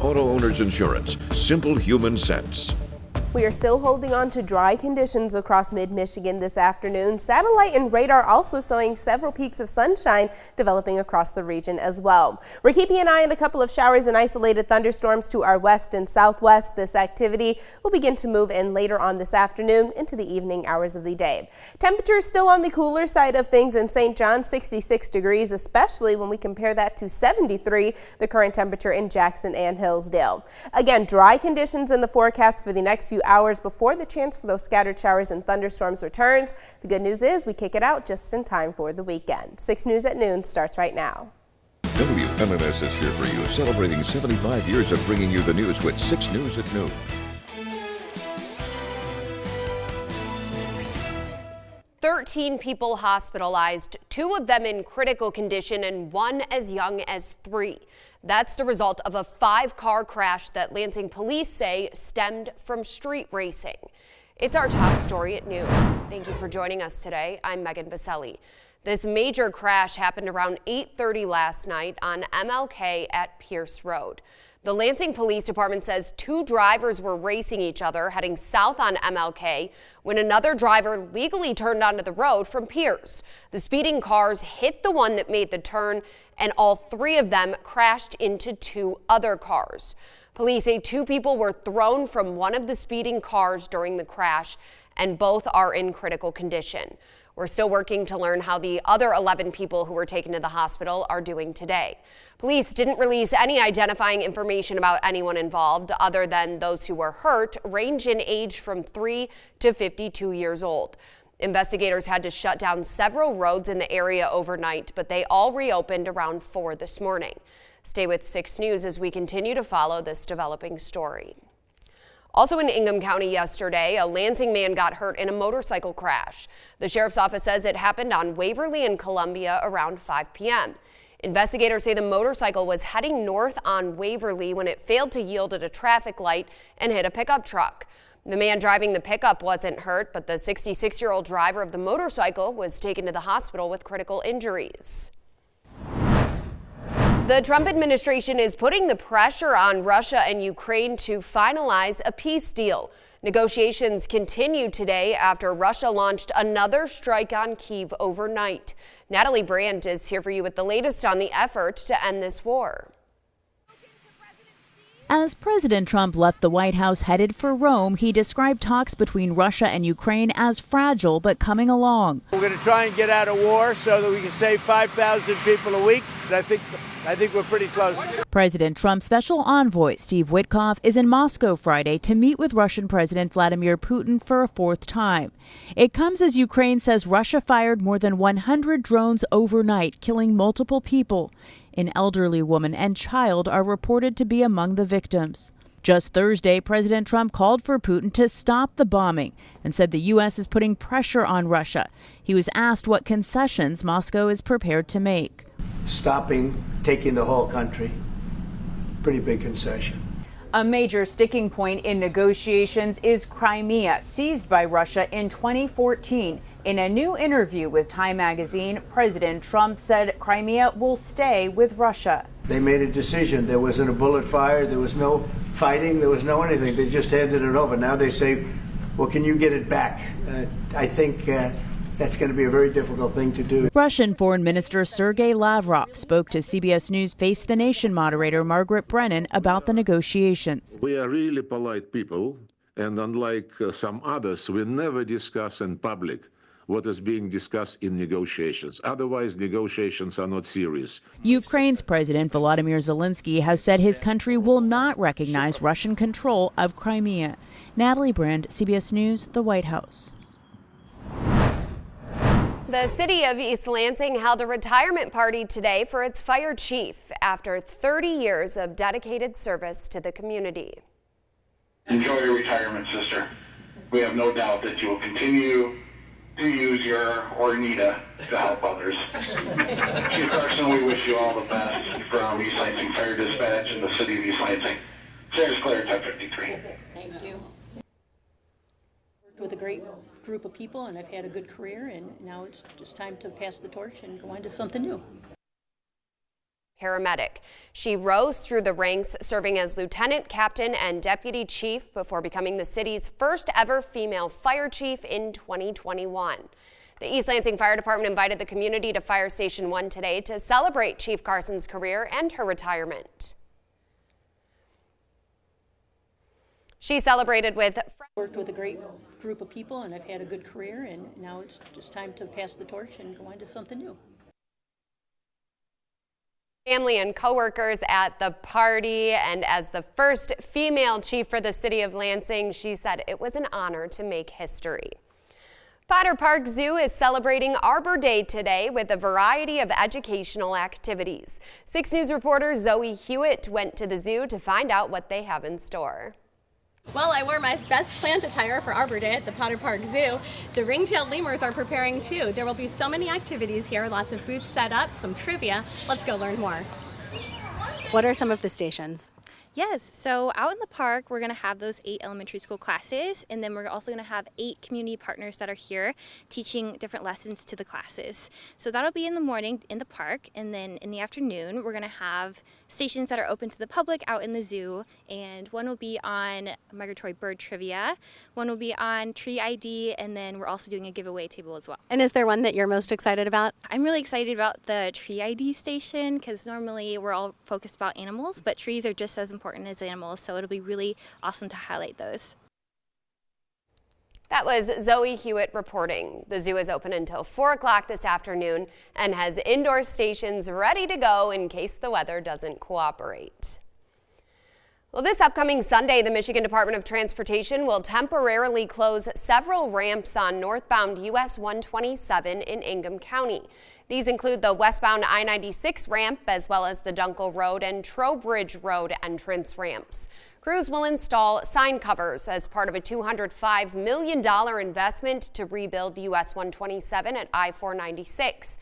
Auto Owners Insurance. Simple human sense. We are still holding on to dry conditions across mid-Michigan this afternoon. Satellite and radar also showing several peaks of sunshine developing across the region as well. We're keeping an eye on a couple of showers and isolated thunderstorms to our west and southwest. This activity will begin to move in later on this afternoon into the evening hours of the day. Temperatures still on the cooler side of things in St. John, 66 degrees, especially when we compare that to 73, the current temperature in Jackson and Hillsdale. Again, dry conditions in the forecast for the next few hours before the chance for those scattered showers and thunderstorms returns. The good news is we kick it out just in time for the weekend. 6 News at noon starts right now. WMMS is here for you, celebrating 75 years of bringing you the news with 6 News at noon. "13 people hospitalized, 2 of them in critical condition and 1 as young as 3. That's the result of a 5-car crash that Lansing police say stemmed from street racing. It's our top story at noon. Thank you for joining us today. I'm Megan Vaselli. This major crash happened around 8:30 last night on MLK at Pierce Road. The Lansing Police Department says 2 drivers were racing each other heading south on MLK when another driver legally turned onto the road from Pierce. The speeding cars hit the one that made the turn, and all 3 of them crashed into 2 other cars. Police say 2 people were thrown from one of the speeding cars during the crash, and both are in critical condition. We're still working to learn how the other 11 people who were taken to the hospital are doing today. Police didn't release any identifying information about anyone involved other than those who were hurt range in age from 3 to 52 years old. Investigators had to shut down several roads in the area overnight, but they all reopened around 4 this morning. Stay with 6 News as we continue to follow this developing story. Also in Ingham County yesterday, a Lansing man got hurt in a motorcycle crash. The sheriff's office says it happened on Waverly and Columbia around 5 p.m. Investigators say the motorcycle was heading north on Waverly when it failed to yield at a traffic light and hit a pickup truck. The man driving the pickup wasn't hurt, but the 66-year-old driver of the motorcycle was taken to the hospital with critical injuries. The Trump administration is putting the pressure on Russia and Ukraine to finalize a peace deal. Negotiations continue today after Russia launched another strike on Kyiv overnight. Natalie Brandt is here for you with the latest on the effort to end this war. As President Trump left the White House headed for Rome, he described talks between Russia and Ukraine as fragile but coming along. We're going to try and get out of war so that we can save 5,000 people a week. I think we're pretty close. President Trump's special envoy, Steve Witkoff, is in Moscow Friday to meet with Russian President Vladimir Putin for a 4th time. It comes as Ukraine says Russia fired more than 100 drones overnight, killing multiple people. An elderly woman and child are reported to be among the victims. Just Thursday, President Trump called for Putin to stop the bombing and said the U.S. is putting pressure on Russia. He was asked what concessions Moscow is prepared to make. Taking the whole country, pretty big concession. A major sticking point in negotiations is Crimea, seized by Russia in 2014. In a new interview with Time magazine, President Trump said Crimea will stay with Russia. They made a decision. There wasn't a bullet fired. There was no fighting. There was no anything. They just handed it over. Now they say, well, can you get it back? I think that's going to be a very difficult thing to do. Russian Foreign Minister Sergei Lavrov spoke to CBS News Face the Nation moderator Margaret Brennan about the negotiations. We are really polite people, and unlike some others, we never discuss in public what is being discussed in negotiations. Otherwise, negotiations are not serious. Ukraine's President Volodymyr Zelensky has said his country will not recognize Russian control of Crimea. Natalie Brand, CBS News, the White House. The city of East Lansing held a retirement party today for its fire chief after 30 years of dedicated service to the community. Enjoy your retirement, sister. We have no doubt that you will continue to use your Ornita to help others. Chief Carson, we wish you all the best from East Lansing Fire Dispatch and the city of East Lansing. Sarah's Claire, Type 53. Thank you. Worked with a great group of people, and I've had a good career, and now it's just time to pass the torch and go on to something new. paramedic. She rose through the ranks, serving as lieutenant, captain, and deputy chief before becoming the city's first ever female fire chief in 2021. The East Lansing Fire Department invited the community to Fire Station 1 today to celebrate Chief Carson's career and her retirement. She celebrated with worked with a great group of people, and I've had a good career, and now it's just time to pass the torch and go on to something new. Family and coworkers at the party, and as the first female chief for the city of Lansing, she said it was an honor to make history. Potter Park Zoo is celebrating Arbor Day today with a variety of educational activities. 6 News reporter Zoe Hewitt went to the zoo to find out what they have in store. Well, I wore my best plant attire for Arbor Day at the Potter Park Zoo. The ring-tailed lemurs are preparing too. There will be so many activities here, lots of booths set up, some trivia. Let's go learn more. What are some of the stations? Yes, so out in the park, we're going to have those 8 elementary school classes, and then we're also going to have 8 community partners that are here teaching different lessons to the classes. So that'll be in the morning in the park, and then in the afternoon, we're going to have stations that are open to the public out in the zoo, and one will be on migratory bird trivia, one will be on tree ID, and then we're also doing a giveaway table as well. And is there one that you're most excited about? I'm really excited about the tree ID station, because normally we're all focused about animals, but trees are just as important as animals, so it'll be really awesome to highlight those. That was Zoe Hewitt reporting. The zoo is open until 4 o'clock this afternoon and has indoor stations ready to go in case the weather doesn't cooperate. Well, this upcoming Sunday, the Michigan Department of Transportation will temporarily close several ramps on northbound US 127 in Ingham County. These include the westbound I-96 ramp, as well as the Dunkel Road and Trowbridge Road entrance ramps. Crews will install sign covers as part of a $205 million investment to rebuild US 127 at I-496.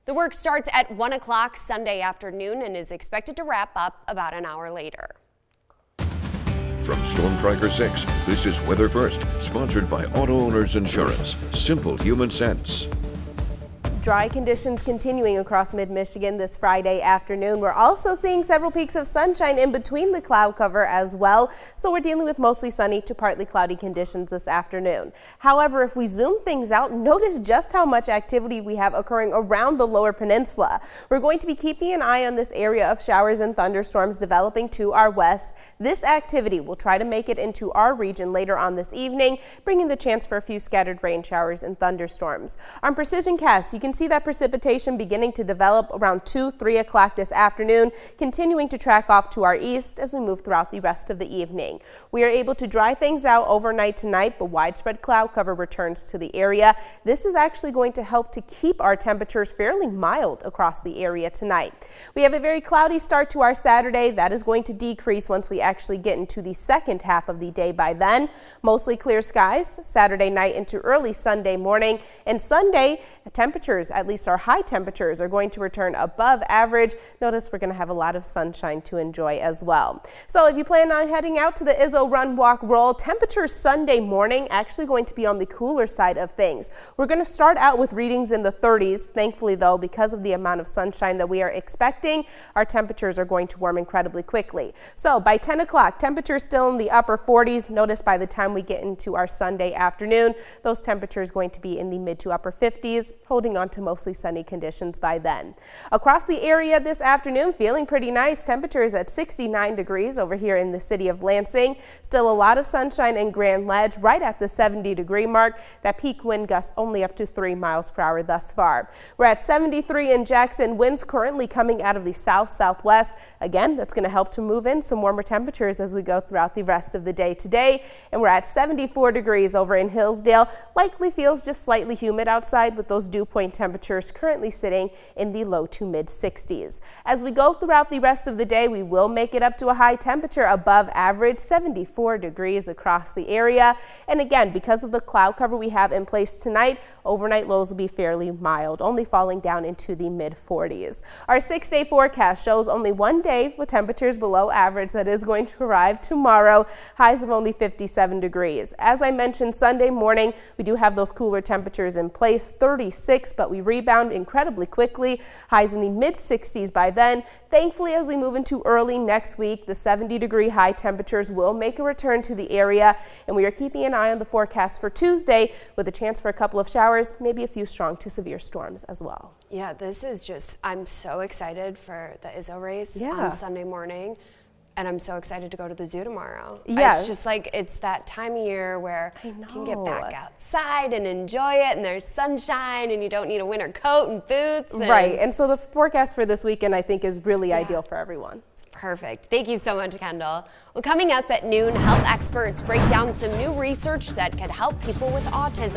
The work starts at 1 o'clock Sunday afternoon and is expected to wrap up about an hour later. From Storm Tracker 6, this is Weather First, sponsored by Auto Owners Insurance. Simple human sense. Dry conditions continuing across mid-Michigan this Friday afternoon. We're also seeing several peaks of sunshine in between the cloud cover as well. So we're dealing with mostly sunny to partly cloudy conditions this afternoon. However, if we zoom things out, notice just how much activity we have occurring around the lower peninsula. We're going to be keeping an eye on this area of showers and thunderstorms developing to our west. This activity will try to make it into our region later on this evening, bringing the chance for a few scattered rain showers and thunderstorms. On Precision Cast, you can see that precipitation beginning to develop around 2-3 o'clock this afternoon, continuing to track off to our east as we move throughout the rest of the evening. We are able to dry things out overnight tonight, but widespread cloud cover returns to the area. This is actually going to help to keep our temperatures fairly mild across the area tonight. We have a very cloudy start to our Saturday. That is going to decrease once we actually get into the second half of the day by then. Mostly clear skies Saturday night into early Sunday morning, and Sunday temperatures, at least our high temperatures, are going to return above average. Notice we're going to have a lot of sunshine to enjoy as well. So if you plan on heading out to the Izzo Run Walk Roll, temperatures Sunday morning actually going to be on the cooler side of things. We're going to start out with readings in the 30s. Thankfully, though, because of the amount of sunshine that we are expecting, our temperatures are going to warm incredibly quickly. So by 10 o'clock, temperatures still in the upper 40s. Notice by the time we get into our Sunday afternoon, those temperatures going to be in the mid to upper 50s, holding on to mostly sunny conditions by then. Across the area this afternoon, feeling pretty nice. Temperatures at 69 degrees over here in the city of Lansing. Still a lot of sunshine in Grand Ledge, right at the 70-degree mark. That peak wind gust only up to 3 miles per hour thus far. We're at 73 in Jackson. Winds currently coming out of the south-southwest. Again, that's going to help to move in some warmer temperatures as we go throughout the rest of the day today. And we're at 74 degrees over in Hillsdale. Likely feels just slightly humid outside with those dew point temperatures currently sitting in the low to mid 60s. As we go throughout the rest of the day, we will make it up to a high temperature above average, 74 degrees across the area. And again, because of the cloud cover we have in place tonight, overnight lows will be fairly mild, only falling down into the mid 40s. Our 6-day forecast shows only one day with temperatures below average that is going to arrive tomorrow, highs of only 57 degrees. As I mentioned, Sunday morning, we do have those cooler temperatures in place, 36, but we we rebound incredibly quickly. Highs in the mid-60s by then. Thankfully, as we move into early next week, the 70-degree high temperatures will make a return to the area, and we are keeping an eye on the forecast for Tuesday with a chance for a couple of showers, maybe a few strong to severe storms as well. Yeah, this is just, I'm so excited for the Izzo race on Sunday morning. And I'm so excited to go to the zoo tomorrow. Yeah. It's just like, it's that time of year where you can get back outside and enjoy it, and there's sunshine, and you don't need a winter coat and boots. Right, and so the forecast for this weekend, I think, is really ideal for everyone. It's perfect. Thank you so much, Kendall. Well, coming up at noon, health experts break down some new research that could help people with autism.